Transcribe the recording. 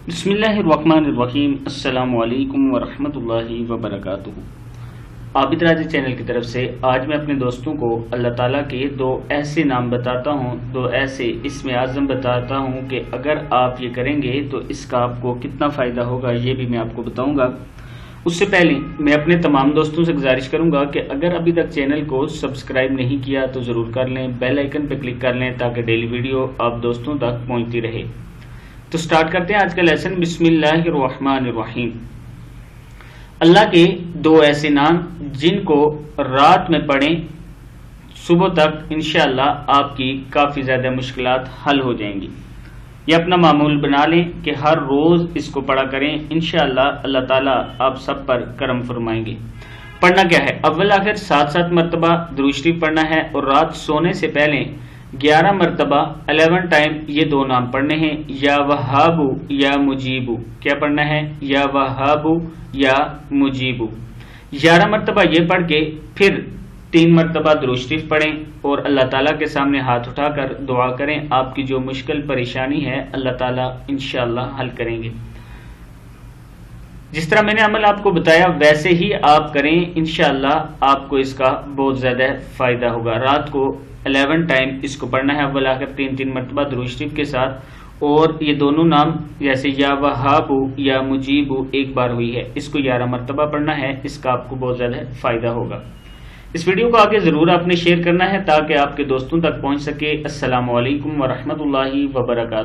بسم اللہ الرحمن الرحیم۔ السلام علیکم ورحمۃ اللہ وبرکاتہ۔ عابد راجہ چینل کی طرف سے آج میں اپنے دوستوں کو اللہ تعالیٰ کے دو ایسے نام بتاتا ہوں، دو ایسے اسم اعظم بتاتا ہوں کہ اگر آپ یہ کریں گے تو اس کا آپ کو کتنا فائدہ ہوگا یہ بھی میں آپ کو بتاؤں گا۔ اس سے پہلے میں اپنے تمام دوستوں سے گزارش کروں گا کہ اگر ابھی تک چینل کو سبسکرائب نہیں کیا تو ضرور کر لیں، بیل آئیکن پہ کلک کر لیں تاکہ ڈیلی ویڈیو آپ دوستوں تک پہنچتی رہے۔ تو سٹارٹ کرتے ہیں آج کا لیسن۔ بسم اللہ الرحمن الرحیم۔ اللہ کے دو ایسے نام جن کو رات میں پڑھیں صبح تک انشاءاللہ آپ کی کافی زیادہ مشکلات حل ہو جائیں گی۔ یہ اپنا معمول بنا لیں کہ ہر روز اس کو پڑھا کریں، انشاءاللہ اللہ تعالیٰ آپ سب پر کرم فرمائیں گے۔ پڑھنا کیا ہے؟ اول آخر 7 مرتبہ درود شریف پڑھنا ہے اور رات سونے سے پہلے 11 مرتبہ 11 ٹائم یہ دو نام پڑھنے ہیں، یا وہابو یا مجیبو۔ کیا پڑھنا ہے؟ یا وہابو یا مجیبو۔ 11 مرتبہ یہ پڑھ کے پھر 3 مرتبہ درود شریف پڑھیں اور اللہ تعالیٰ کے سامنے ہاتھ اٹھا کر دعا کریں۔ آپ کی جو مشکل پریشانی ہے اللہ تعالیٰ انشاءاللہ حل کریں گے۔ جس طرح میں نے عمل آپ کو بتایا ویسے ہی آپ کریں، انشاءاللہ آپ کو اس کا بہت زیادہ فائدہ ہوگا۔ رات کو 11 ٹائم اس کو پڑھنا ہے، اول آخر 3 مرتبہ درود شریف کے ساتھ، اور یہ دونوں نام جیسے یا وہابو یا مجیبو ایک بار ہوئی ہے، اس کو 11 مرتبہ پڑھنا ہے، اس کا آپ کو بہت زیادہ فائدہ ہوگا۔ اس ویڈیو کو آگے ضرور آپ نے شیئر کرنا ہے تاکہ آپ کے دوستوں تک پہنچ سکے۔ السلام علیکم ورحمۃ اللہ وبرکاتہ۔